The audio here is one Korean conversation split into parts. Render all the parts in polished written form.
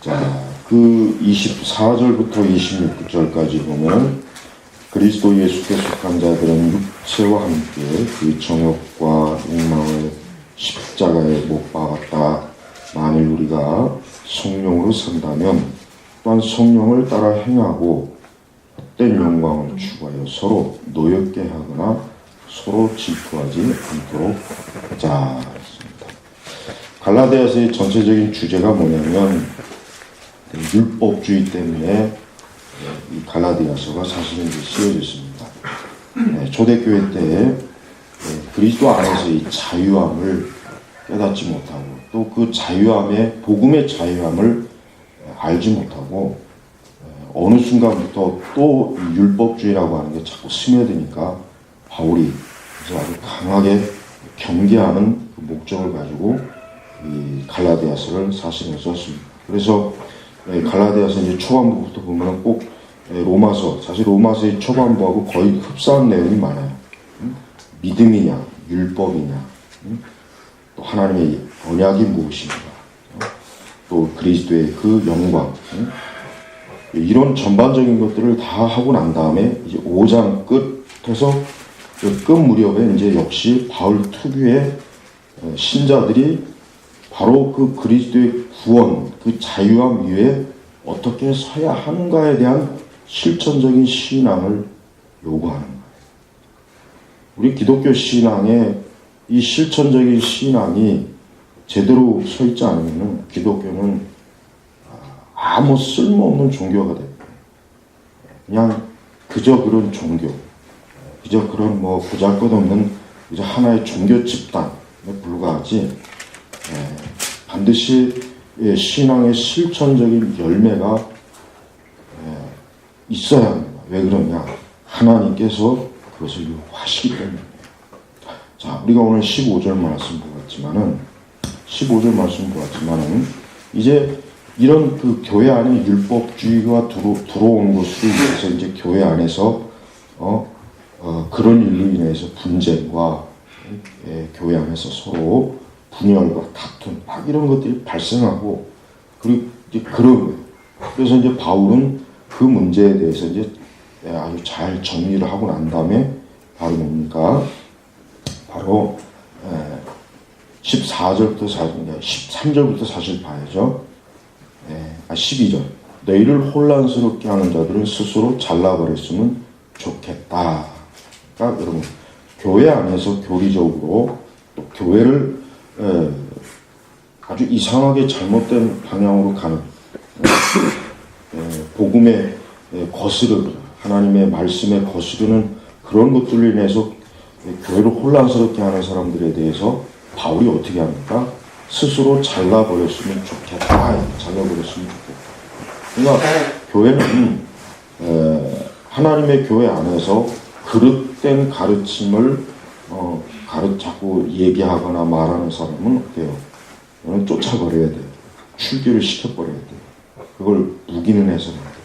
자, 그 24절부터 26절까지 보면 그리스도 예수께 속한 자들은 육체와 함께 그 정욕과 욕망을 십자가에 못 박았다. 만일 우리가 성령으로 산다면 또한 성령을 따라 행하고 헛된 영광을 추구하여 서로 노엽게 하거나 서로 질투하지 않도록 하자. 갈라디아서의 전체적인 주제가 뭐냐면 율법주의 때문에 이 갈라디아서가 사실은 쓰여졌습니다. 초대교회 때 그리스도 안에서의 자유함을 깨닫지 못하고 또 그 자유함의 복음의 자유함을 알지 못하고 어느 순간부터 또 율법주의라고 하는 게 자꾸 스며드니까 바울이 그래서 아주 강하게 경계하는 그 목적을 가지고 이 갈라디아서를 사실은 썼습니다. 그래서 갈라디아서 이제 초반부부터 보면 꼭 로마서, 사실 로마서의 초반부하고 거의 흡사한 내용이 많아요. 믿음이냐, 율법이냐, 또 하나님의 언약이 무엇인가, 또 그리스도의 그 영광, 이런 전반적인 것들을 다 하고 난 다음에 이제 5장 끝에서 끝 무렵에 이제 역시 바울 특유의 신자들이 바로 그 그리스도의 구원, 그 자유함 위에 어떻게 서야 하는가에 대한 실천적인 신앙을 요구하는 거예요. 우리 기독교 신앙에 이 실천적인 신앙이 제대로 서 있지 않으면 기독교는 아무 쓸모없는 종교가 됩니다. 그냥 그저 그런 종교, 그저 그런 뭐 보잘것없는 이제 하나의 종교 집단에 불과하지 반드시 신앙의 실천적인 열매가 있어야 합니다. 왜 그러냐? 하나님께서 그것을 요구하시기 때문에. 자, 우리가 오늘 15절 말씀 보았지만은 이제 이런 그 교회 안에 율법주의가 들어온 것으로 인해서 이제 교회 안에서 그런 일로 인해서 분쟁과 교회 안에서 서로 분열과 다툼 막 이런 것들이 발생하고 그리고 이제 그런 거예요. 그래서 이제 바울은 그 문제에 대해서 이제 아주 잘 정리를 하고 난 다음에 바로 뭡니까? 바로 14절부터 13절부터 사실 봐야죠. 12절. 너희를 혼란스럽게 하는 자들은 스스로 잘라버렸으면 좋겠다. 그러니까 여러분 교회 안에서 교리적으로 또 교회를 아주 이상하게 잘못된 방향으로 가는 복음에 거스르기, 하나님의 말씀에 거스르는 그런 것들로 인해서 교회를 혼란스럽게 하는 사람들에 대해서 바울이 어떻게 합니까? 스스로 잘라버렸으면 좋겠다. 잘라버렸으면 좋겠다. 그러니까 교회는 하나님의 교회 안에서 그릇된 가르침을 자꾸 얘기하거나 말하는 사람은 어때요? 이건 쫓아버려야 돼요. 출교를 시켜버려야 돼요. 그걸 무기는 해서는 안 돼요.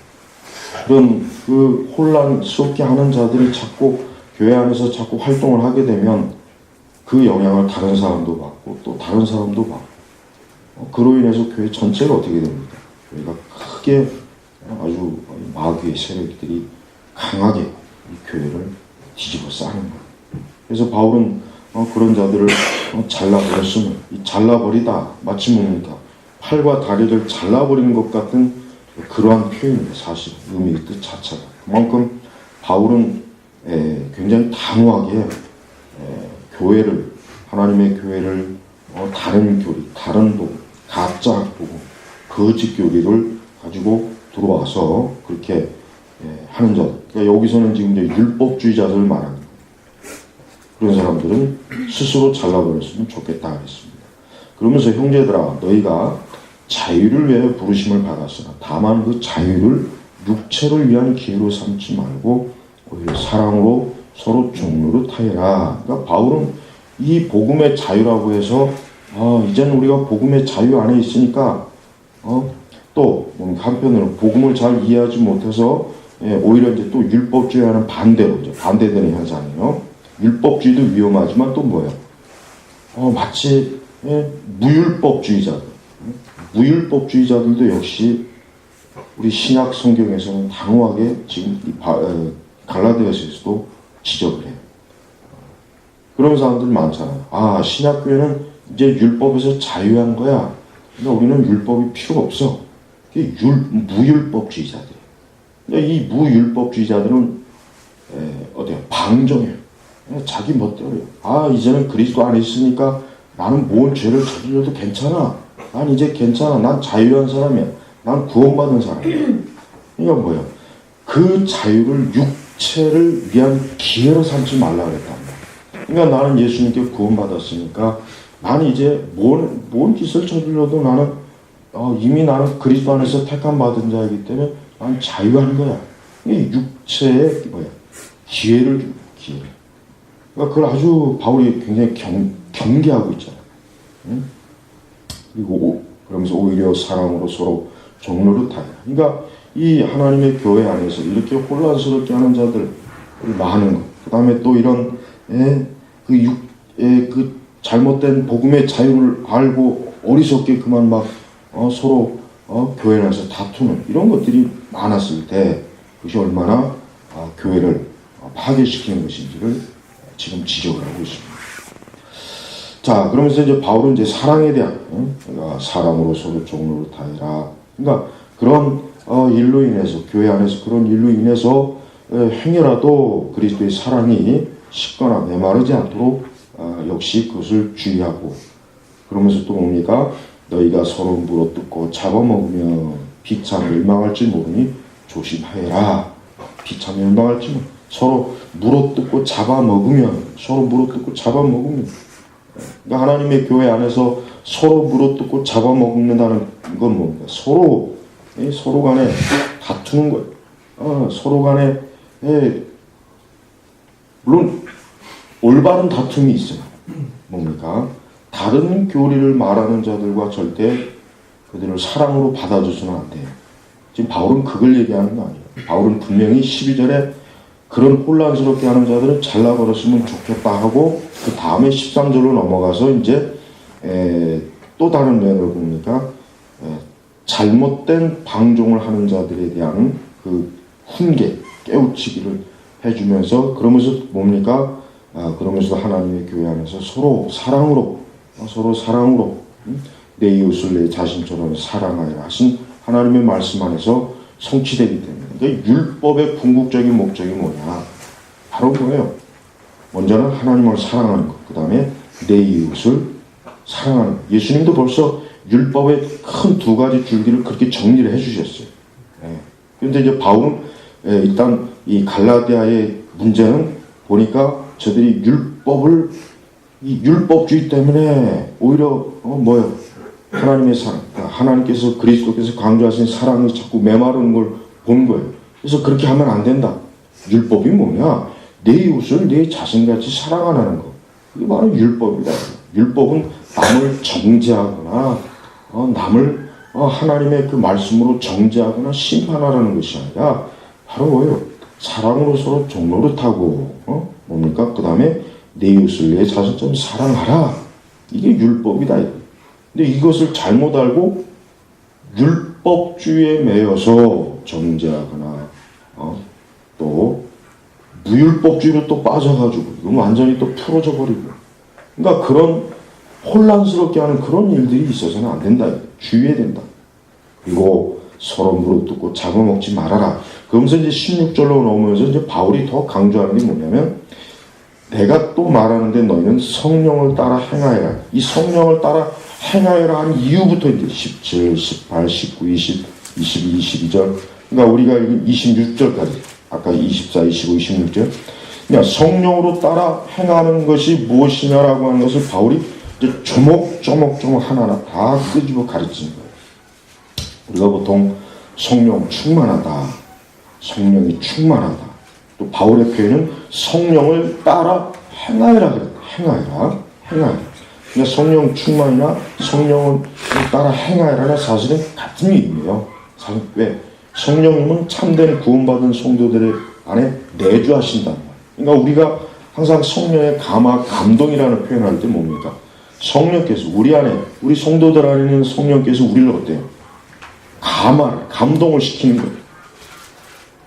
그런 그 혼란스럽게 하는 자들이 자꾸 교회 안에서 자꾸 활동을 하게 되면 그 영향을 다른 사람도 받고 또 다른 사람도 받고 그로 인해서 교회 전체가 어떻게 됩니까? 교회가 크게 아주 마귀의 세력들이 강하게 이 교회를 뒤집어 싸는 거예요. 그래서 바울은 그런 자들을 잘라버렸으면 잘라버리다 마치 뭡니까? 팔과 다리를 잘라버리는 것 같은 그러한 표현입니다. 사실 의미의 뜻 자체가. 그만큼 바울은 굉장히 단호하게 교회를 하나님의 교회를 다른 교리, 다른 복음, 가짜 복음, 거짓 교리를 가지고 들어와서 그렇게 하는 자들. 그러니까 여기서는 지금 이제 율법주의자들을 말하는 거예요. 그런 사람들은 스스로 잘라버렸으면 좋겠다 하겠습니다. 그러면서 형제들아 너희가 자유를 위해 부르심을 받았으나 다만 그 자유를 육체를 위한 기회로 삼지 말고 오히려 사랑으로 서로 종로로 타해라. 그러니까 바울은 이 복음의 자유라고 해서 이제는 우리가 복음의 자유 안에 있으니까 또 한편으로 복음을 잘 이해하지 못해서 오히려 이제 또 율법주의와는 반대로 이제 반대되는 현상이에요. 율법주의도 위험하지만 또 뭐예요? 마치 무율법주의자들, 무율법주의자들도 역시 우리 신약 성경에서는 단호하게 지금 이 갈라디아서에서도 지적을 해요. 그런 사람들 많잖아요. 아, 신약교회는 이제 율법에서 자유한 거야. 그러니까 우리는 율법이 필요 없어. 이게 무율법주의자들. 그러니까 이 무율법주의자들은 어때요? 방종해요. 자기 멋대로요. 아, 이제는 그리스도 안에 있으니까 나는 뭔 죄를 저질러도 괜찮아. 난 이제 괜찮아. 난 자유한 사람이야. 난 구원받은 사람이야. 그러니까 뭐야? 그 자유를 육체를 위한 기회로 삼지 말라 그랬답니다. 그러니까 나는 예수님께 구원받았으니까 나는 이제 뭔 짓을 저질러도 나는 이미 나는 그리스도 안에서 택함 받은 자이기 때문에 난 자유한 거야. 이게 육체의 기회를 줍니다. 기회를. 그러니까 그걸 아주 바울이 굉장히 경계하고 있잖아요. 응? 그리고 그러면서 오히려 사랑으로 서로 종로릇하여. 그러니까 이 하나님의 교회 안에서 이렇게 혼란스럽게 하는 자들 많은 것. 그 다음에 또 이런 그 잘못된 복음의 자유를 알고 어리석게 그만 막 서로 교회 안에서 다투는 이런 것들이 많았을 때 그것이 얼마나 교회를 파괴시키는 것인지를 지금 지적을 하고 있습니다. 자, 그러면서 이제 바울은 이제 사랑에 대한 그러니까 사랑으로 서로 종로릇하여라. 그러니까 그런 일로 인해서 교회 안에서 그런 일로 인해서 행여라도 그리스도의 사랑이 식거나 메마르지 않도록 역시 그것을 주의하고 그러면서 또 뭡니까? 너희가 서로 물어뜯고 잡아먹으면 비참 멸망할 줄 모르니 조심하여라. 비참 멸망할 줄 서로 물어뜯고 잡아먹으면 그러니까 하나님의 교회 안에서 서로 물어뜯고 잡아먹는다는 건 뭡니까? 서로 간에 다투는 거예요. 서로 간에 물론 올바른 다툼이 있어요. 뭡니까? 다른 교리를 말하는 자들과 절대 그들을 사랑으로 받아줘서는 안 돼요. 지금 바울은 그걸 얘기하는 거 아니에요. 바울은 분명히 12절에 그런 혼란스럽게 하는 자들을 잘라버렸으면 좋겠다 하고 그 다음에 13절로 넘어가서 이제 또 다른 면을 봅니까? 잘못된 방종을 하는 자들에 대한 그 훈계, 깨우치기를 해주면서 그러면서 뭡니까? 그러면서 하나님의 교회 안에서 서로 사랑으로 내 이웃을 내 자신처럼 사랑하여라 하신 하나님의 말씀 안에서 성취되기 때문에 그러니까 율법의 궁극적인 목적이 뭐냐? 바로 뭐예요? 먼저는 하나님을 사랑하는 것, 그 다음에 내 이웃을 사랑하는 것. 예수님도 벌써 율법의 큰 두 가지 줄기를 그렇게 정리를 해주셨어요. 그런데 이제 바울은 일단 이 갈라디아의 문제는 보니까 저들이 이 율법주의 때문에 오히려 뭐예요? 하나님의 사랑, 하나님께서 그리스도께서 강조하신 사랑이 자꾸 메마르는 걸 본 거예요. 그래서 그렇게 하면 안 된다. 율법이 뭐냐? 내 이웃을 내 자신같이 사랑하라는 거. 이게 바로 율법이다. 율법은 남을 정죄하거나 남을 하나님의 그 말씀으로 정죄하거나 심판하라는 것이 아니라 바로 뭐예요? 사랑으로 서로 종노릇하고 뭡니까? 그 다음에 내 이웃을 내 자신처럼 사랑하라. 이게 율법이다. 근데 이것을 잘못 알고 율법주의에 매여서 정죄하거나 또 무율법주의로 또 빠져가지고 이건 완전히 또 풀어져 버리고 그러니까 그런 혼란스럽게 하는 그런 일들이 있어서는 안 된다. 주의해야 된다. 그리고 서로 물어뜯고 잡아먹지 말아라. 그러면서 이제 16절로 넘으면서 이제 바울이 더 강조하는 게 뭐냐면 내가 또 말하는데 너희는 성령을 따라 행하여라. 이 성령을 따라 행하여라 한 이유부터 이제 17, 18, 19, 20, 22, 22절 그러니까 우리가 읽은 26절까지 아까 24, 25, 26절 그러니까 성령으로 따라 행하는 것이 무엇이냐라고 하는 것을 바울이 이제 조목조목 하나하나 다 끄집어 가르치는 거예요. 우리가 보통 성령 충만하다, 성령이 충만하다. 또 바울의 표현은 성령을 따라 행하여라 그랬다. 행하여라. 그러니까 성령 충만이나 성령을 따라 행하여라는 사실은 같은 의미예요. 왜? 성령님은 참된 구원받은 성도들의 안에 내주하신다. 그러니까 우리가 항상 성령의 감동이라는 표현을 할 때 뭡니까? 성령께서 우리 안에, 우리 성도들 안에 있는 성령께서 우리를 어때요? 감동을 시키는 거예요.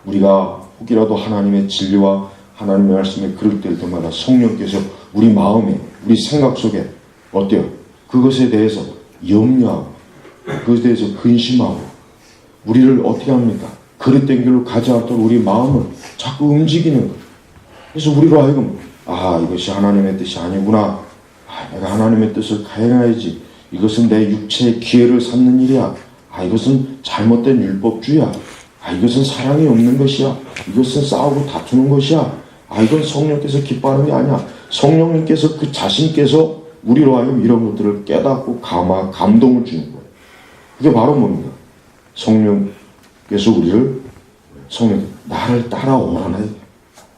우리가 혹이라도 하나님의 진리와 하나님의 말씀에 그럴 때마다 성령께서 우리 마음에, 우리 생각 속에 어때요? 그것에 대해서 염려하고, 그것에 대해서 근심하고, 우리를 어떻게 합니까? 그릇된 길로 가지 않도록 우리 마음을 자꾸 움직이는 거예요. 그래서 우리로 하여금 이것이 하나님의 뜻이 아니구나. 내가 하나님의 뜻을 가해야지. 이것은 내 육체의 기회를 삼는 일이야. 이것은 잘못된 율법주의야. 이것은 사랑이 없는 것이야. 이것은 싸우고 다투는 것이야. 이건 성령께서 기뻐하는 게 아니야. 성령님께서 그 자신께서 우리로 하여금 이런 것들을 깨닫고 감동을 주는 거예요. 그게 바로 뭡니까? 성령께서 나를 따라오라네.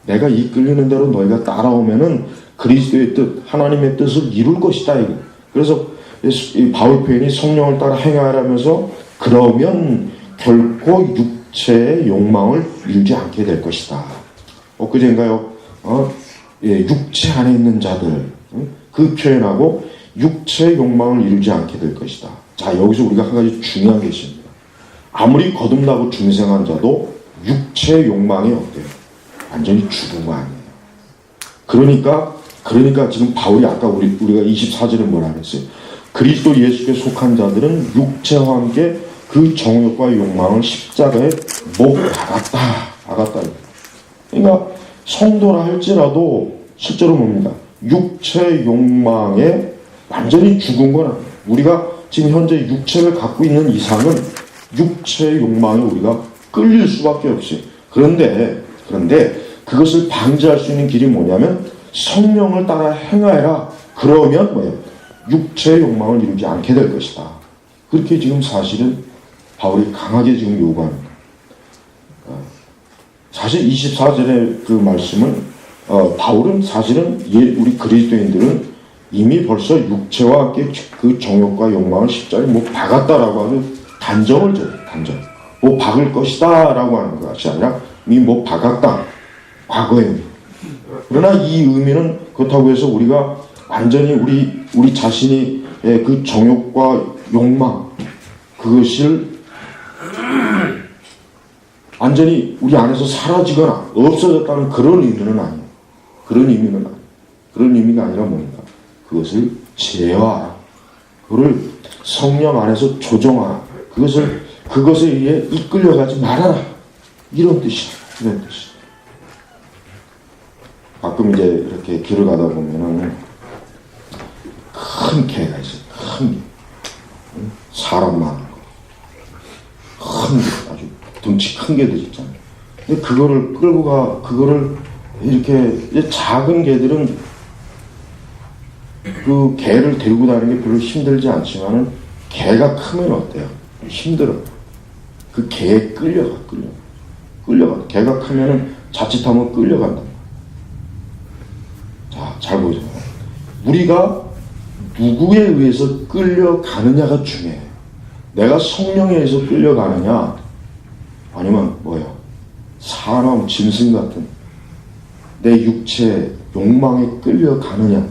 내가 이끌리는 대로 너희가 따라오면은 그리스도의 뜻, 하나님의 뜻을 이룰 것이다. 이거. 그래서 바울 표현이 성령을 따라 행하라면서 그러면 결코 육체의 욕망을 이루지 않게 될 것이다. 엊그제인가요? 육체 안에 있는 자들, 그 표현하고 육체의 욕망을 이루지 않게 될 것이다. 자, 여기서 우리가 한 가지 중요한 게 있습니다. 아무리 거듭나고 중생한 자도 육체의 욕망이 어때요? 완전히 죽은 거 아니에요. 그러니까 지금 바울이 아까 우리가 24절에 뭐라 그랬어요? 그리스도 예수께 속한 자들은 육체와 함께 그 정욕과 욕망을 십자가에 못 박았다. 그러니까 성도라 할지라도 실제로 뭡니까? 육체의 욕망에 완전히 죽은 건 아니에요. 우리가 지금 현재 육체를 갖고 있는 이상은 육체의 욕망에 우리가 끌릴 수밖에 없어요. 그런데 그것을 방지할 수 있는 길이 뭐냐면 성령을 따라 행하여라. 그러면 뭐예요? 육체의 욕망을 이루지 않게 될 것이다. 그렇게 지금 사실은 바울이 강하게 지금 요구합니다. 사실 24절의 그 말씀은 바울은 사실은 우리 그리스도인들은 이미 벌써 육체와 함께 그 정욕과 욕망을 십자가에 못 박았다라고 하는 단정을 줘요. 단정. 못 박을 것이다 라고 하는 것이 아니라 이미 못 박았다. 과거에. 그러나 이 의미는 그렇다고 해서 우리가 완전히 우리 자신이 그 정욕과 욕망 그것을 완전히 우리 안에서 사라지거나 없어졌다는 그런 의미는 아니에요. 그런 의미가 아니라 뭡니까? 그것을 제어하라. 그걸 성령 안에서 조정하라. 그것에 의해 이끌려가지 말아라. 이런 뜻이다. 가끔 이제 이렇게 길을 가다 보면은 큰 개가 있어요. 큰 개. 사람 많은 거. 큰 개. 아주 덩치 큰 개들 있잖아요. 근데 그거를 끌고 그거를 이렇게 작은 개들은 그 개를 데리고 다니는 게 별로 힘들지 않지만은 개가 크면 어때요? 힘들어요. 그 개에 끌려가. 개가 크면은 자칫하면 끌려간다. 자, 잘 보세요. 우리가 누구에 의해서 끌려가느냐가 중요해요. 내가 성령에 의해서 끌려가느냐, 아니면 뭐예요? 사람, 짐승 같은 내 육체 욕망에 끌려가느냐.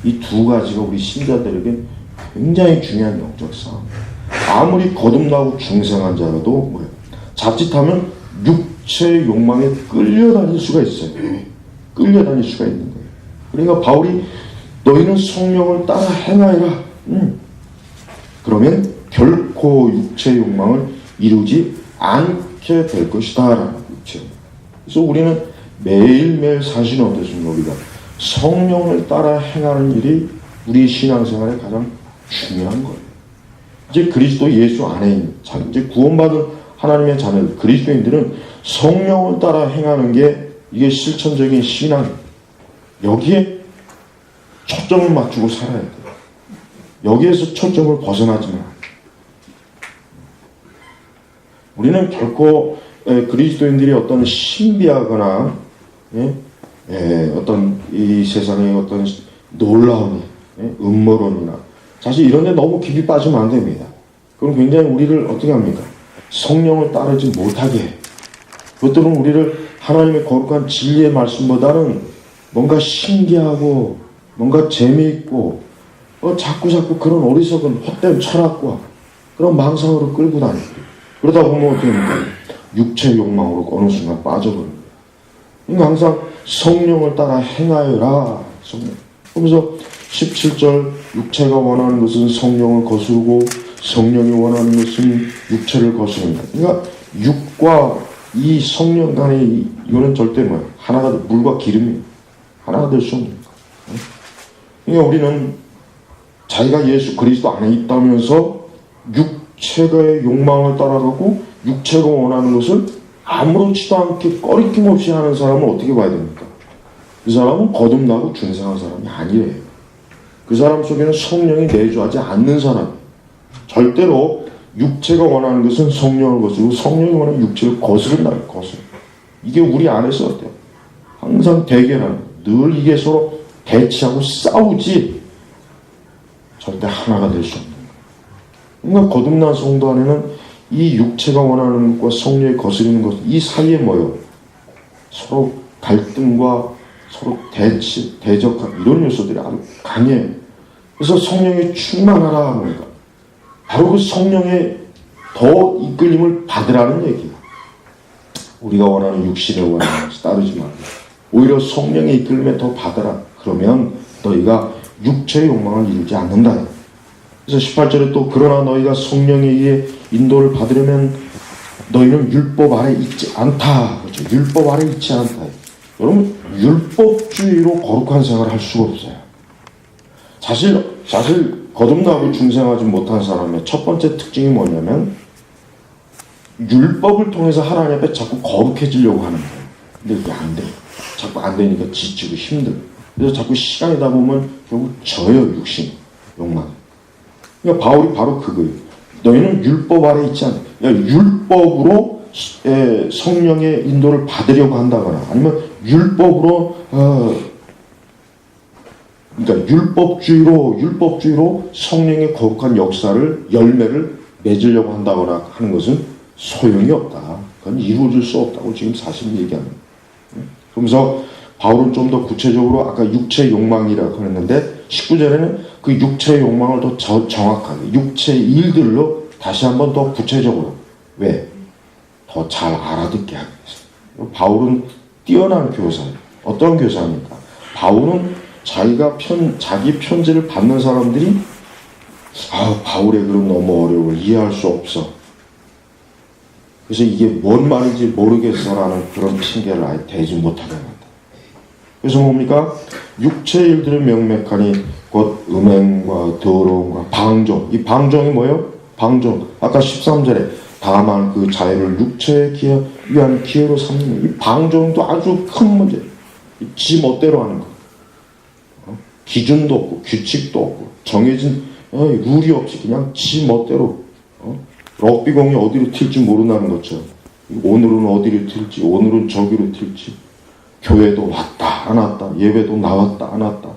이 두 가지가 우리 신자들에게 굉장히 중요한 영적 싸움. 아무리 거듭나고 중생한 자라도 뭐예요? 자칫하면 육체의 욕망에 끌려다닐 수가 있어요. 끌려다닐 수가 있는 거예요. 그러니까 바울이 너희는 성령을 따라 행하여라. 그러면 결코 육체의 욕망을 이루지 않게 될 것이다 라는 거죠. 그래서 우리는 매일매일 사실은 어떻습니까? 우리가 성령을 따라 행하는 일이 우리 신앙생활에 가장 중요한 거예요. 이제 그리스도 예수 안에 있는 이제 구원받은 하나님의 자녀들 그리스도인들은 성령을 따라 행하는 게 이게 실천적인 신앙. 여기에 초점을 맞추고 살아야 돼요. 여기에서 초점을 벗어나지 마. 우리는 결코 그리스도인들이 어떤 신비하거나 어떤 이 세상의 어떤 놀라운 음모론이나 사실 이런 데 너무 깊이 빠지면 안 됩니다. 그럼 굉장히 우리를 어떻게 합니까? 성령을 따르지 못하게 해요. 그것들은 우리를 하나님의 거룩한 진리의 말씀보다는 뭔가 신기하고 뭔가 재미있고 자꾸 그런 어리석은 헛된 철학과 그런 망상으로 끌고 다니고, 그러다 보면 어떻게 됩니까? 육체의 욕망으로 어느 순간 빠져버립니다. 그러니까 항상 성령을 따라 행하여라. 성령. 그러면서 17절, 육체가 원하는 것은 성령을 거스르고 성령이 원하는 것은 육체를 거스른다. 그러니까 육과 이 성령 간의 이거는 절대 뭐야? 하나가 물과 기름이 하나가 될 수 없는 거예요. 그러니까 우리는 자기가 예수 그리스도 안에 있다면서 육체의 욕망을 따라가고 육체가 원하는 것을 아무렇지도 않게 꺼리낌 없이 하는 사람은 어떻게 봐야 됩니까? 그 사람은 거듭나고 중생한 사람이 아니래요. 그 사람 속에는 성령이 내주하지 않는 사람. 절대로 육체가 원하는 것은 성령을 거스르고 성령이 원하는 육체를 거스른다. 이게 우리 안에서 어때요? 항상 대결하는, 늘 이게 서로 대치하고 싸우지 절대 하나가 될 수 없는 거예요. 그러니까 거듭난 성도 안에는 이 육체가 원하는 것과 성령이 거스르는 것, 이 사이에 뭐예요? 서로 갈등과 서로 대치, 대적한 이런 요소들이 아주 강해요. 그래서 성령에 충만하라 하니까 바로 그 성령에 더 이끌림을 받으라는 얘기예요. 우리가 원하는 육신에 원하는 것을 따르지 말고 오히려 성령의 이끌림에 더 받아라. 그러면 너희가 육체의 욕망을 이루지 않는다. 그래서 18절에 또 그러나 너희가 성령에 의해 인도를 받으려면 너희는 율법 아래 있지 않다. 그렇죠? 율법 아래 있지 않다. 여러분 율법주의로 거룩한 생활을 할 수가 없어요. 사실 거듭나고 중생하지 못한 사람의 첫 번째 특징이 뭐냐면 율법을 통해서 하나님 앞에 자꾸 거룩해지려고 하는 거예요. 근데 그게 안 돼요. 자꾸 안 되니까 지치고 힘들어요. 그래서 자꾸 시간이 다 보면 결국 져요. 육신, 욕망. 그러니까 바울이 바로 그거예요. 너희는 율법 아래 있지 않다. 그러니까 율법으로 성령의 인도를 받으려고 한다거나 아니면 율법으로 그러니까 율법주의로 성령의 거룩한 역사를 열매를 맺으려고 한다거나 하는 것은 소용이 없다. 그건 이루어질 수 없다고 지금 사실 얘기합니다. 그러면서 바울은 좀 더 구체적으로 아까 육체의 욕망이라고 했는데 19절에는 그 육체의 욕망을 더 정확하게 육체의 일들로 다시 한번 더 구체적으로 왜? 더 잘 알아듣게 하기 위해서. 바울은 뛰어난 교사예요. 어떤 교사입니까? 바울은 자기 편지를 받는 사람들이 바울의 글은 너무 어려워 이해할 수 없어. 그래서 이게 뭔 말인지 모르겠어라는 그런 핑계를 아예 대지 못하게 합니다. 그래서 뭡니까? 육체의 일들을 명맥하니 곧 음행과 더러움과 방종. 이 방종이 뭐예요? 방종. 아까 13절에 다만 그 자유를 육체에 위한 기회로 삼는 이 방종도 아주 큰 문제예요. 지 멋대로 하는 거. 기준도 없고 규칙도 없고 정해진 룰이 없이 그냥 지 멋대로 럭비공이 어디로 튈지 모른다는 것처럼 오늘은 어디로 튈지 오늘은 저기로 튈지 교회도 왔다 안 왔다 예배도 나왔다 안 왔다.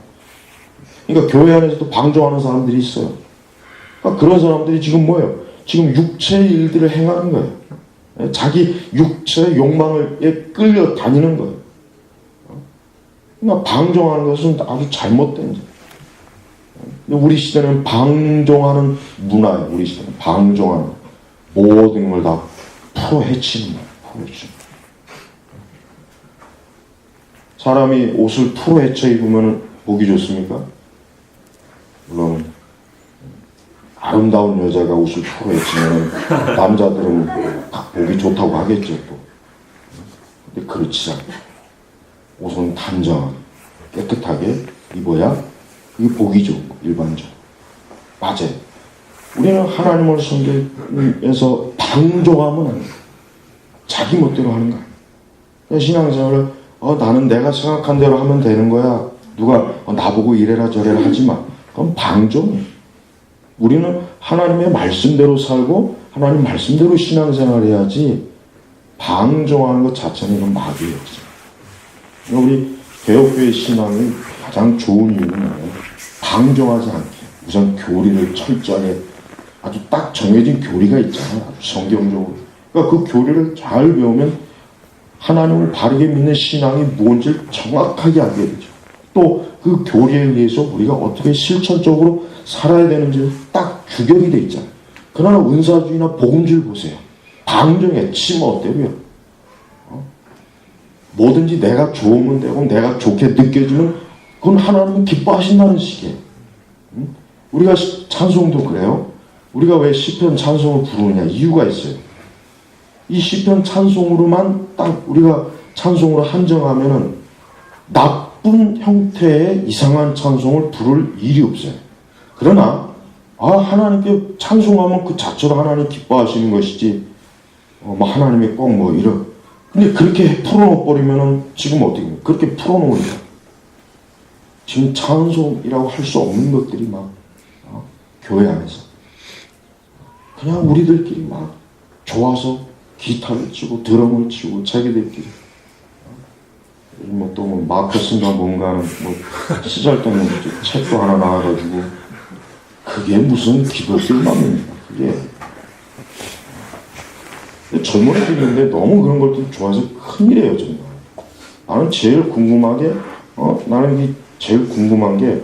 그러니까 교회 안에서도 방종하는 사람들이 있어요. 그러니까 그런 사람들이 지금 뭐예요? 지금 육체의 일들을 행하는 거예요. 자기 육체의 욕망에 끌려 다니는 거예요. 그러니까 방종하는 것은 아주 잘못된 거예요. 우리 시대는 방종하는 문화예요. 우리 시대는 방종하는 모든 걸 다 풀어헤치는 거예요. 사람이 옷을 풀어헤쳐 입으면 보기 좋습니까? 물론 아름다운 여자가 옷을 풀어헤치면 남자들은 보기 좋다고 하겠죠. 또. 근데 그렇지 않아요. 옷은 단정하게 깨끗하게 입어야 그게 보기 좋은 거 일반적으로. 맞아요. 우리는 하나님을 섬기면서 방종하면 안 돼요. 자기 멋대로 하는 거야. 신앙생활을 나는 내가 생각한 대로 하면 되는 거야. 누가 나보고 이래라 저래라 하지 마. 그건 방종이에요. 우리는 하나님의 말씀대로 살고 하나님 말씀대로 신앙생활을 해야지 방종하는 것 자체는 이건 마귀예요. 우리 개혁교회 신앙의 가장 좋은 이유는 뭐예요? 방종하지 않게 우선 교리를 철저하게 아주 딱 정해진 교리가 있잖아요. 아주 성경적으로. 그러니까 그 교리를 잘 배우면 하나님을 바르게 믿는 신앙이 무엇인지 정확하게 알게 되죠. 또 그 교리에 의해서 우리가 어떻게 실천적으로 살아야 되는지 딱 규격이 돼 있잖아요. 그러나 은사주의나 복음주의 보세요. 방정해 치멋대로요. 뭐든지 내가 좋으면 되고 내가 좋게 느껴지면 그건 하나님은 기뻐하신다는 식이에요. 우리가 찬송도 그래요. 우리가 왜 시편 찬송을 부르느냐 이유가 있어요. 이 시편 찬송으로만 딱 우리가 찬송으로 한정하면은 나쁜 형태의 이상한 찬송을 부를 일이 없어요. 그러나 하나님께 찬송하면 그 자체로 하나님 기뻐하시는 것이지 하나님이 꼭 뭐 이런 근데 그렇게 풀어놓버리면은 지금 어떻게 그렇게 풀어놓으니까 지금 찬송이라고 할 수 없는 것들이 막 교회 안에서 그냥 우리들끼리 막 좋아서 기타를 치고 드럼을 치고 자기들끼리 또 마커슨가 뭔가는 시절 때는 책도 하나 나와가지고 그게 무슨 기독교 음악입니까? 그게 젊은 애들인데 너무 그런 걸 좋아해서 큰일이에요 정말. 나는 제일 궁금하게 나는 제일 궁금한 게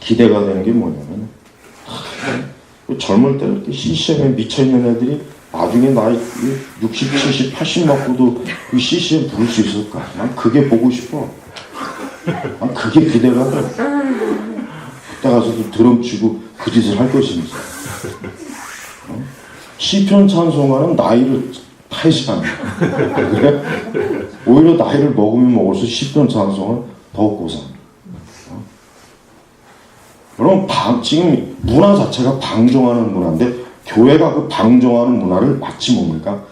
기대가 되는 게 뭐냐면 젊을 때 이렇게 CCM에 미쳐있는 애들이 나중에 나이 60, 70, 80 먹고도 그 CCM 부를 수 있을까? 난 그게 보고 싶어. 난 그게 기대가 돼. 그때 가서도 드럼 치고 그 짓을 할 것인지. 시편 찬송가는 나이를 타이시 않아. 그래? 오히려 나이를 먹으면 먹을수록 시편 찬송은 더욱 고사합니다. 그럼 지금 문화 자체가 방종하는 문화인데 교회가 그 방종하는 문화를 마치 뭡니까?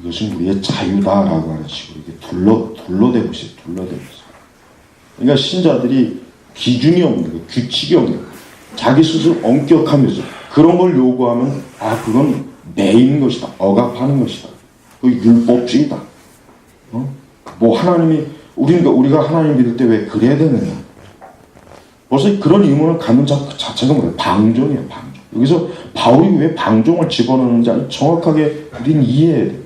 이것은 우리의 자유다라고 하는 식으로 이렇게 둘러대고 있어요. 그러니까 신자들이 기준이 없는 거예요. 규칙이 없는 거예요. 자기 스스로 엄격하면서 그런 걸 요구하면 그건 매인 것이다. 억압하는 것이다. 그 율법주의다. 하나님이 우리가 하나님 믿을 때 왜 그래야 되느냐? 벌써 그런 의문을 갖는 자체가 뭐예요? 방종이에요. 방종. 여기서 바울이 왜 방종을 집어넣는지 정확하게 우리는 이해해야 돼요.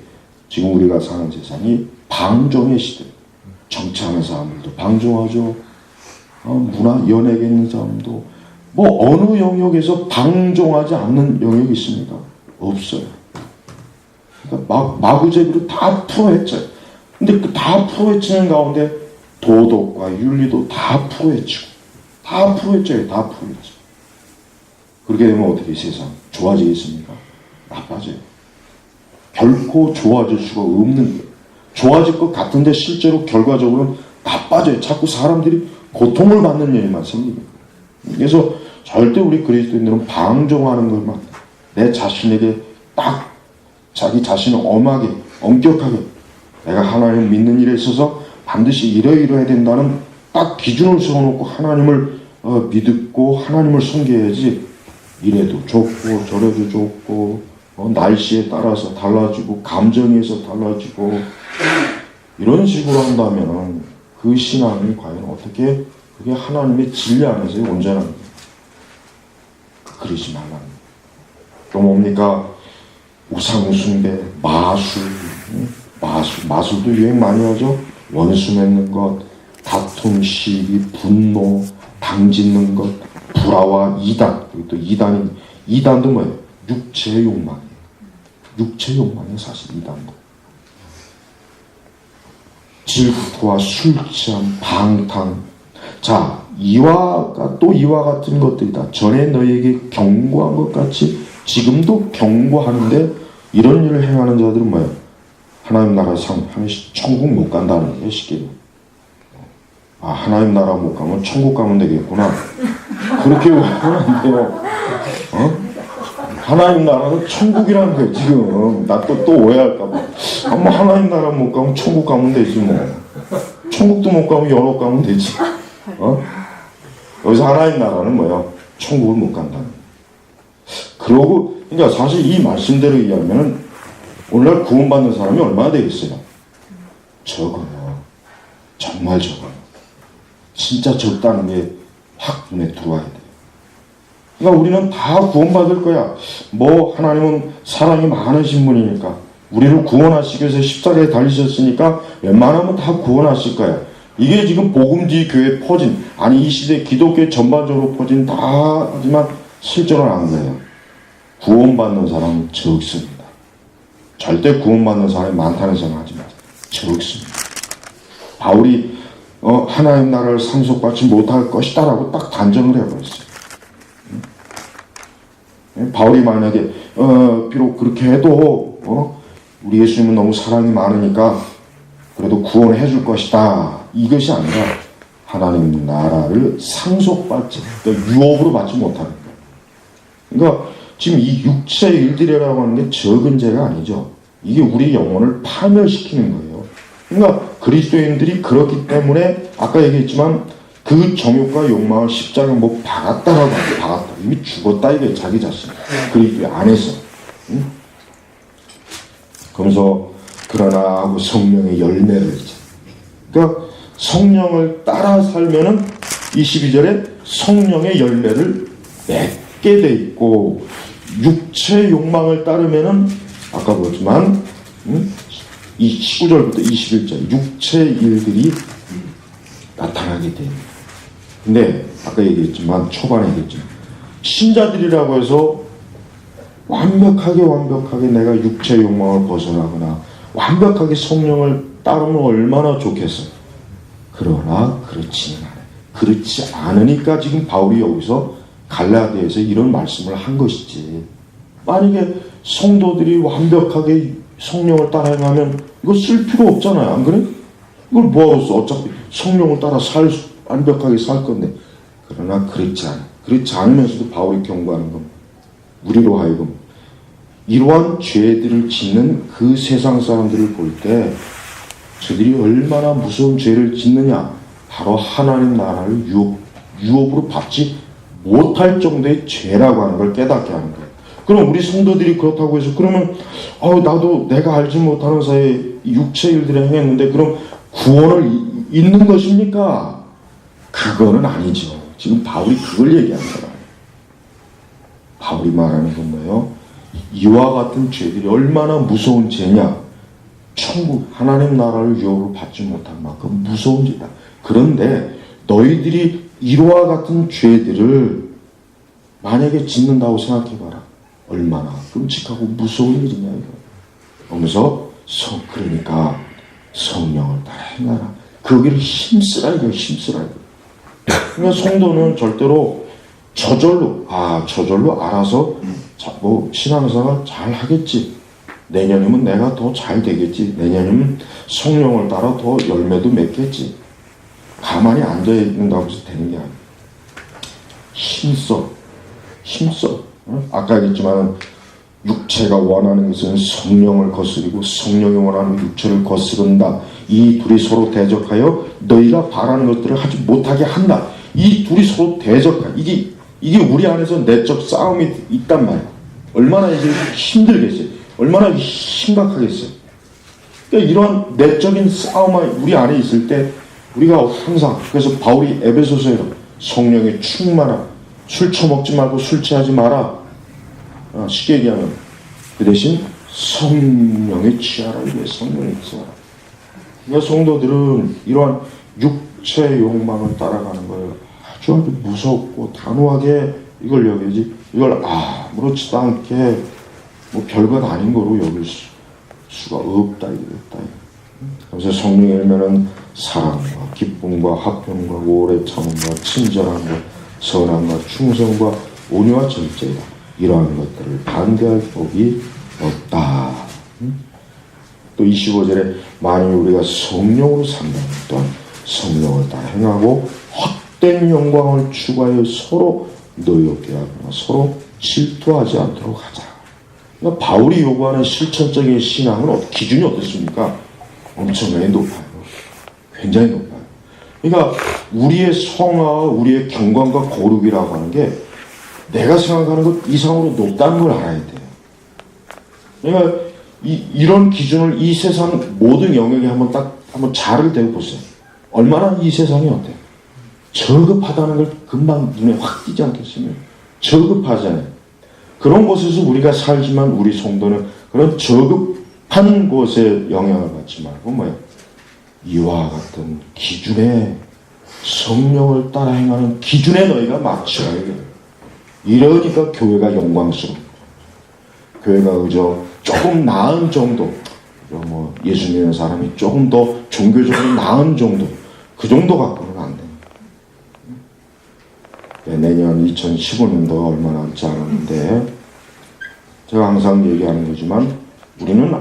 지금 우리가 사는 세상이 방종의 시대. 정치하는 사람들도 방종하죠. 문화, 연예계 있는 사람도 어느 영역에서 방종하지 않는 영역이 있습니까? 없어요. 그러니까 마구잡이로 다 풀어헤쳐요. 근데 그 다 풀어헤치는 가운데 도덕과 윤리도 다 풀어헤치고 다 풀어헤쳐요. 그렇게 되면 어떻게 세상 좋아지겠습니까? 나빠져요. 결코 좋아질 수가 없는 거예요. 좋아질 것 같은데 실제로 결과적으로는 나빠져요. 자꾸 사람들이 고통을 받는 일만 생깁니다. 그래서 절대 우리 그리스도인들은 방종하는 것만 내 자신에게 딱 자기 자신을 엄하게 엄격하게 내가 하나님을 믿는 일에 있어서 반드시 이러이러해야 된다는 딱 기준을 세워놓고 하나님을 믿고 하나님을 섬겨야지 이래도 좋고 저래도 좋고 날씨에 따라서 달라지고 감정에서 달라지고 이런 식으로 한다면 그 신앙이 과연 어떻게 그게 하나님의 진리 안에서의 온전합니다. 그러지 말라는 또 뭡니까? 우상숭배, 마술도 유행 많이 하죠. 원수 맺는 것, 다툼, 시기, 분노, 당짓는 것, 불화와 이단. 그리고 또 이단도 뭐예요? 육체의 욕망이에요. 육체의 욕망이에요, 사실 이단도. 질투와 술 취함, 방탕. 자, 이와 같은 것들이다. 전에 너희에게 경고한 것 같이 지금도 경고하는데 이런 일을 행하는 자들은 뭐예요? 하나님 나라 천국 못 간다는 거예요, 쉽게. 하나님 나라 못 가면 천국 가면 되겠구나. 그렇게 하면 안 돼요. 하나님 나라는 천국이라는 거예요, 지금. 나 또 오해할까봐. 하나님 나라 못 가면 천국 가면 되지, 뭐. 천국도 못 가면 연옥 가면 되지. 여기서 하나님 나라는 뭐야? 천국을 못 간다는 거예요. 그러니까 사실 이 말씀대로 이해하면은 오늘날 구원받는 사람이 얼마나 되겠어요? 적어요. 정말 적어요. 진짜 적다는 게 확 눈에 들어와야 돼요. 그러니까 우리는 다 구원받을 거야. 하나님은 사랑이 많으신 분이니까 우리를 구원하시기 위해서 십자가에 달리셨으니까 웬만하면 다 구원하실 거야. 이게 지금 복음지 교회 퍼진, 아니 이 시대 기독교 전반적으로 퍼진 다 하지만 실제로는 안 그래요. 구원받는 사람은 적습니다. 절대 구원받는 사람이 많다는 생각하지 마세요. 적습니다. 바울이 하나님 나라를 상속받지 못할 것이다 라고 딱 단정을 해버렸어요. 바울이 만약에 비록 그렇게 해도 우리 예수님은 너무 사랑이 많으니까 그래도 구원을 해줄 것이다, 이것이 아니라 하나님 나라를 상속받지, 그러니까 유업으로 받지 못하는 거예요. 그러니까 지금 이 육체의 일들이라고 하는 게 적은 죄가 아니죠. 이게 우리 영혼을 파멸시키는 거예요. 그러니까 그리스도인들이 그렇기 때문에 아까 얘기했지만 그 정욕과 욕망을 십자가에 뭐 박았다라고 하죠. 박았다. 이미 죽었다 이게 자기 자신. 그리스도 안에서. 응? 그러면서 그러나 하고 성령의 열매를 이제. 그러니까 성령을 따라 살면은 22절에 성령의 열매를 맺게 돼 있고, 육체의 욕망을 따르면은 아까 보지만 이 19절부터 21절 육체의 일들이 나타나게 됩니다. 근데 아까 얘기했지만 초반에 얘기했지만 신자들이라고 해서 완벽하게 내가 육체의 욕망을 벗어나거나 완벽하게 성령을 따르면 얼마나 좋겠어요. 그러나 그렇지 않으니까 지금 바울이 여기서 갈라디아에서 이런 말씀을 한 것이지. 만약에 성도들이 완벽하게 성령을 따라가면 이거 쓸 필요 없잖아요. 안 그래? 이걸 뭐하러 써? 어차피 성령을 따라 완벽하게 살 건데. 그러나 그렇지 않으면서도 바울이 경고하는 건 우리로 하여금 이러한 죄들을 짓는 그 세상 사람들을 볼 때 저들이 얼마나 무서운 죄를 짓느냐, 바로 하나님 나라를 유업으로 받지 못할 정도의 죄라고 하는 걸 깨닫게 하는 거예요. 그럼 우리 성도들이 그렇다고 해서 그러면 나도 내가 알지 못하는 사이에 육체 일들을 행했는데 그럼 구원을 잊는 것입니까? 그거는 아니죠. 지금 바울이 그걸 얘기하는 거예요. 바울이 말하는 건 뭐예요? 이와 같은 죄들이 얼마나 무서운 죄냐. 천국 하나님 나라를 유업으로 받지 못한 만큼 무서운 죄다. 그런데 너희들이 이와 같은 죄들을 만약에 짓는다고 생각해봐라. 얼마나 끔찍하고 무서운 일이냐 이거. 그러면서 그러니까 성령을 따라 행하라. 거기를 힘쓰라 이거. 그러니까 성도는 절대로 저절로 알아서 뭐 신앙생활 잘 하겠지. 내년이면 내가 더 잘 되겠지. 내년이면 성령을 따라 더 열매도 맺겠지. 가만히 앉아 있는다고 해서 되는 게 아니야. 힘써. 아까 얘기했지만 육체가 원하는 것은 성령을 거스르고 성령이 원하는 육체를 거스른다. 이 둘이 서로 대적하여 너희가 바라는 것들을 하지 못하게 한다. 이 둘이 서로 대적하. 이게 우리 안에서 내적 싸움이 있단 말이야. 얼마나 이제 힘들겠어요. 얼마나 심각하겠어요. 그러니까 이런 내적인 싸움이 우리 안에 있을 때 우리가 항상, 그래서 바울이 에베소서에서 성령에 충만하라. 술 처먹지 말고 술 취하지 마라. 쉽게 얘기하면 그 대신 성령에 취하라. 이게 성령에 취하라. 그러니까 성도들은 이러한 육체의 욕망을 따라가는 거예요. 아주 무섭고 단호하게 이걸 여기지. 이걸 아무렇지도 않게 뭐 별것 아닌 거로 여길 수가 없다. 그래서 성령의 열매는 사랑과 기쁨과 화평과 오래 참음과 친절함과 선함과 충성과 온유와 절제이다. 이러한 것들을 반대할 법이 없다. 또 25절에 만일 우리가 성령으로 산다면 또한 성령을 따라 행하고 헛된 영광을 추구하여 서로 노엽게 하거나 서로 질투하지 않도록 하자. 그러니까 바울이 요구하는 실천적인 신앙은 기준이 어떻습니까? 엄청나게 높아요. 굉장히 높아요. 그러니까 우리의 성화와 우리의 경건과 거룩이라고 하는 게 내가 생각하는 것 이상으로 높다는 걸 알아야 돼요. 그러니까 이런 기준을 이 세상 모든 영역에 한번 자를 대고 보세요. 얼마나 이 세상이 어때요? 저급하다는 걸 금방 눈에 확 띄지 않겠습니까? 저급하잖아요. 그런 곳에서 우리가 살지만 우리 성도는 그런 저급한 곳에 영향을 받지 말고 이와 같은 기준에 성령을 따라 행하는 기준에 너희가 맞춰야 돼. 이러니까 교회가 영광스러워. 교회가 그저 조금 나은 정도, 뭐 예수 믿는 사람이 조금 더 종교적으로 나은 정도, 그 정도 갖고는 안 돼. 내년 2015년도가 얼마 남지 않았는데 제가 항상 얘기하는 거지만 우리는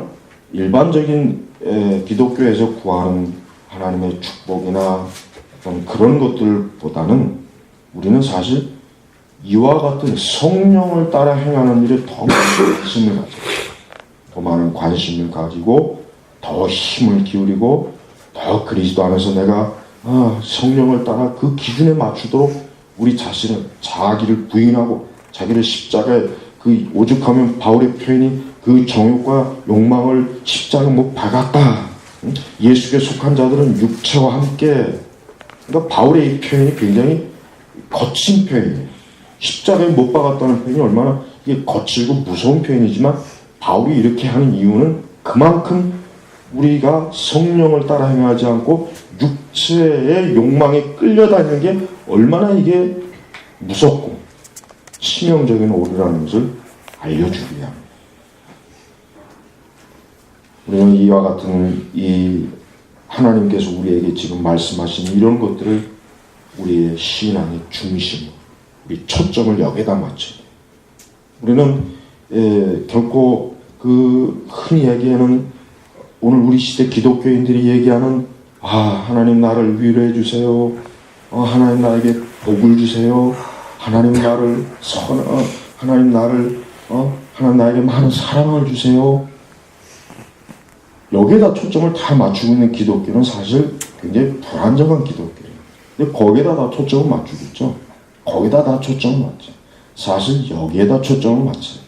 일반적인 기독교에서 구하는 하나님의 축복이나 그런 것들보다는 우리는 사실 이와 같은 성령을 따라 행하는 일에 더 많은 관심을 가지고 더 많은 관심을 가지고 더 힘을 기울이고 더 그리스도 안에서 내가 성령을 따라 그 기준에 맞추도록 우리 자신은 자기를 부인하고 자기를 십자가에 그 오죽하면 바울의 표현이 그 정욕과 욕망을 십자가에 못 박았다. 예수께 속한 자들은 육체와 함께. 그러니까 바울의 이 표현이 굉장히 거친 표현이에요. 십자가에 못 박았다는 표현이 얼마나 이게 거칠고 무서운 표현이지만 바울이 이렇게 하는 이유는 그만큼 우리가 성령을 따라 행하지 않고 육체의 욕망에 끌려다니는 게 얼마나 이게 무섭고 치명적인 오류라는 것을 알려주기 위함입니다. 우리는 이와 같은 이 하나님께서 우리에게 지금 말씀하신 이런 것들을 우리의 신앙의 중심, 우리 초점을 여기다 맞춰야 돼요. 우리는 결코 그 흔히 얘기하는 오늘 우리 시대 기독교인들이 얘기하는 하나님 나를 위로해 주세요. 하나님 나에게 복을 주세요. 하나님 하나님 나에게 많은 사랑을 주세요. 여기에다 초점을 다 맞추고 있는 기독교는 사실 굉장히 불안정한 기독교예요. 근데 거기에다 다 초점을 맞추겠죠. 거기다 다 초점을 맞죠. 사실 여기에다 초점을 맞춰요.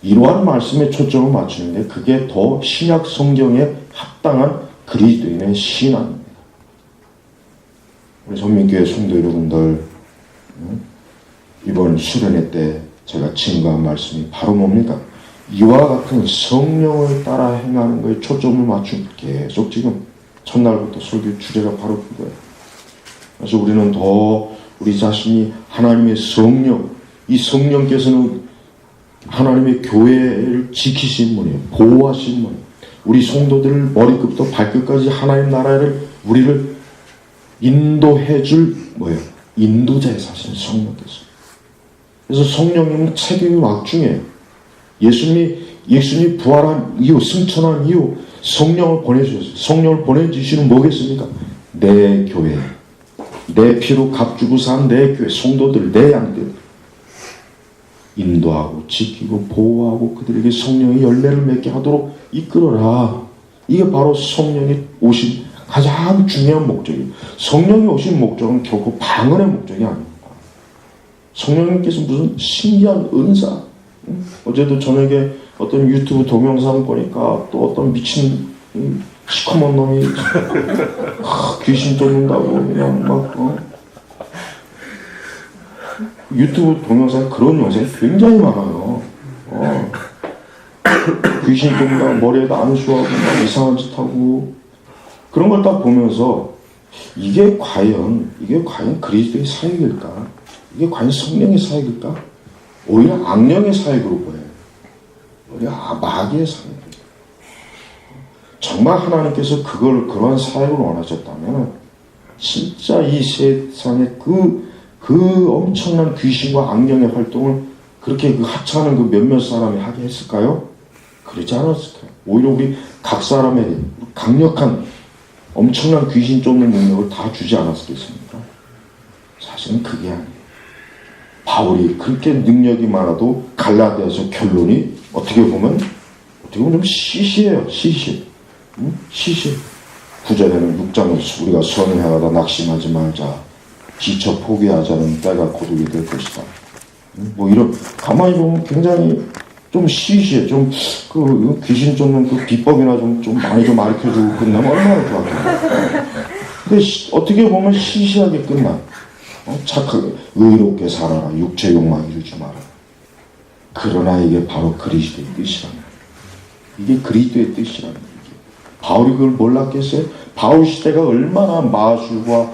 이러한 말씀에 초점을 맞추는 게 그게 더 신약 성경에 합당한 그리스도인의 신앙입니다. 우리 선민교회 성도 여러분들, 이번 수련회 때 제가 증거한 말씀이 바로 뭡니까? 이와 같은 성령을 따라 행하는 거에 초점을 맞춘 계속 지금 첫날부터 설교 주제가 바로 그거예요. 그래서 우리는 더 우리 자신이 하나님의 성령, 이 성령께서는 하나님의 교회를 지키신 분이에요. 보호하신 분이에요. 우리 성도들을 머리끝부터 발끝까지 하나님 나라를 우리를 인도해줄 인도자의 사실 성령께서. 그래서 성령님은 책임이 막중해요. 예수님이 부활한 이후, 승천한 이후 성령을 보내주셨어요. 성령을 보내주시는 뭐겠습니까? 내 교회, 내 피로 값주고 산 내 교회, 성도들, 내 양들 인도하고 지키고 보호하고 그들에게 성령의 열매를 맺게 하도록 이끌어라. 이게 바로 성령이 오신 가장 중요한 목적이에요. 성령이 오신 목적은 결코 방언의 목적이 아닙니다. 성령님께서 무슨 신기한 은사. 어제도 저녁에 어떤 유튜브 동영상 보니까 또 어떤 미친 시커먼 놈이 귀신 쫓는다고 그냥 막 유튜브 동영상에 그런 영상이 굉장히 많아요. 귀신 쫓는다고 머리에다 안수하고 막 이상한 짓 하고 그런 걸 딱 보면서 이게 과연 그리스도의 사역일까? 이게 과연 성령의 사역일까? 오히려 악령의 사역으로 보여요. 오히려 마귀의 사역이에요. 정말 하나님께서 그러한 사역을 원하셨다면 진짜 이 세상에 그 엄청난 귀신과 악령의 활동을 그렇게 하찮은 그 몇몇 사람이 하게 했을까요? 그러지 않았을까요? 오히려 우리 각 사람에게 강력한 엄청난 귀신 쫓는 능력을 다 주지 않았겠습니까? 사실은 그게 아니에요. 바울이 그렇게 능력이 많아도 갈라디아서 결론이 어떻게 보면 좀 시시해요. 시시. 9절에는 6장에서 우리가 선을 행하다 낙심하지 말자. 지쳐 포기하자는 때가 고독이 될 것이다. 이런 가만히 보면 굉장히 좀 시시해. 좀 그 귀신 쫓는 그 비법이나 좀 많이 좀 가르쳐주고 끝나면 얼마나 좋았겠어요. 근데 어떻게 보면 시시하게 끝나. 착하게 의롭게 살아라. 육체 욕망 이루지 마라. 그러나 이게 바로 그리스도의 뜻이라는 거예요. 이게 그리스도의 뜻이라는 거예요. 바울이 그걸 몰랐겠어요? 바울 시대가 얼마나 마술과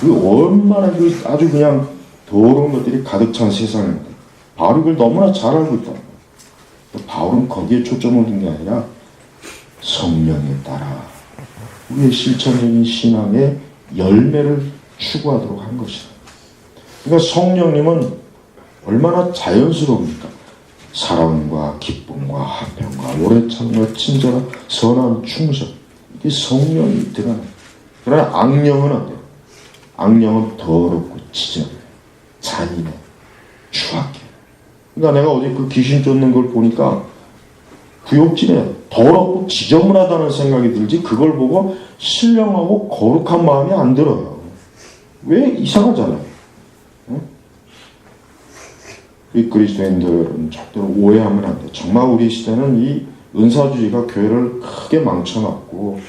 얼마나 아주 그냥 더러운 것들이 가득 찬 세상인데 바울이 그걸 너무나 잘 알고 있다. 바울은 거기에 초점을 둔 게 아니라 성령에 따라 우리의 실천적인 신앙의 열매를 추구하도록 한 것이다. 그러니까 성령님은 얼마나 자연스러웁니까? 사랑과 기쁨과 화평과 오래 참과 친절한 선한 충성, 이게 성령이 드러나요. 그러나 악령은 어때요? 악령은 더럽고 지저분해, 잔인해, 추악해. 그러니까 내가 어제 그 귀신 쫓는 걸 보니까 구욕질해, 더럽고 지저분하다는 생각이 들지 그걸 보고 신령하고 거룩한 마음이 안 들어요. 왜? 이상하잖아요. 응? 이 그리스도인들은 절대로 오해하면 안 돼. 정말 우리 시대는 이 은사주의가 교회를 크게 망쳐놨고,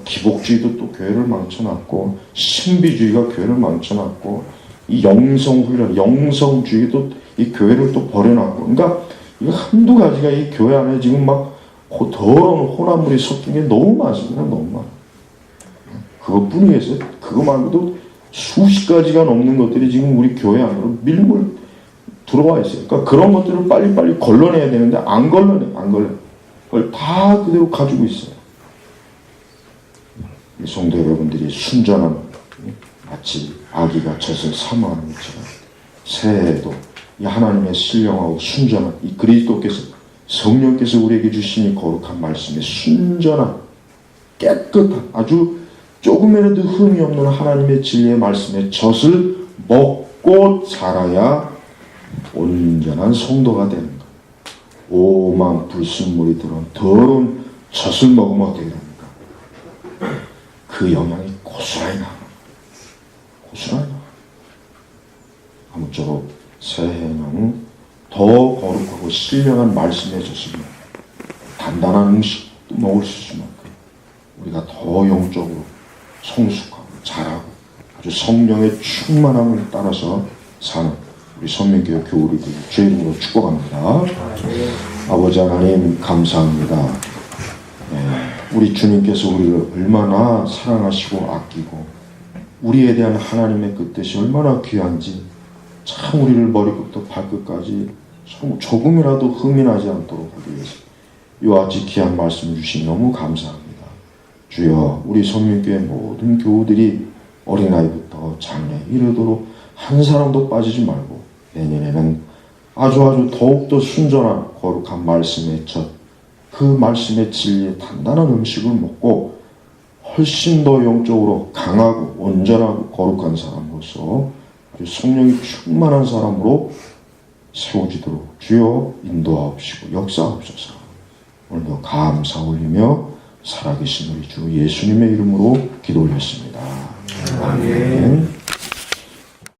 기복주의도 또 교회를 망쳐놨고, 신비주의가 교회를 망쳐놨고, 이 영성훈련, 영성주의도 이 교회를 또 버려놨고, 그러니까 이 한두 가지가 이 교회 안에 지금 막 더러운 혼합물이 섞인 게 너무 많습니다. 너무 많아요. 그것뿐이겠어요? 그거 말고도 수십 가지가 넘는 것들이 지금 우리 교회 안으로 밀물 들어와 있어요. 그러니까 그런 것들을 빨리빨리 걸러내야 되는데 안 걸러내. 그걸 다 그대로 가지고 있어요. 성도 여러분들이 순전한 마치 아기가 젖을 사모하는 것처럼 새해에도 이 하나님의 신령하고 순전한 이 그리스도께서 성령께서 우리에게 주신 이 거룩한 말씀에 순전한 깨끗한 아주 조금이라도 흠이 없는 하나님의 진리의 말씀에 젖을 먹고 자라야 온전한 성도가 되는 것. 오만 불순물이 들어온 더러운 젖을 먹으면 어떻게 됩니까? 그 영향이 고스란히 나옵니다. 고스란히 나옵니다. 아무쪼록 새해에는 더 거룩하고 신령한 말씀의 젖을 먹고 단단한 음식도 먹을 수 있을 만큼 우리가 더 영적으로 성숙하고 자라고 아주 성령의 충만함을 따라서 사는 우리 선민교회 교우리들 주의 이름으로 축복합니다. 아버지 하나님 감사합니다. 우리 주님께서 우리를 얼마나 사랑하시고 아끼고 우리에 대한 하나님의 그 뜻이 얼마나 귀한지 참 우리를 머리부터 발끝까지 조금이라도 흠이 나지 않도록 하기 위해서 이와 같이 귀한 말씀 주시니 너무 감사합니다. 주여 우리 선민교회 모든 교우들이 어린아이부터 장래 이르도록 한 사람도 빠지지 말고 내년에는 아주 더욱더 순전한 거룩한 말씀의 젖, 그 말씀의 진리의 단단한 음식을 먹고 훨씬 더 영적으로 강하고 온전하고 거룩한 사람으로서 아주 성령이 충만한 사람으로 세워지도록 주여 인도하옵시고 역사하옵소서. 오늘도 감사 올리며 살아계신 우리 주 예수님의 이름으로 기도 올렸습니다. 아멘.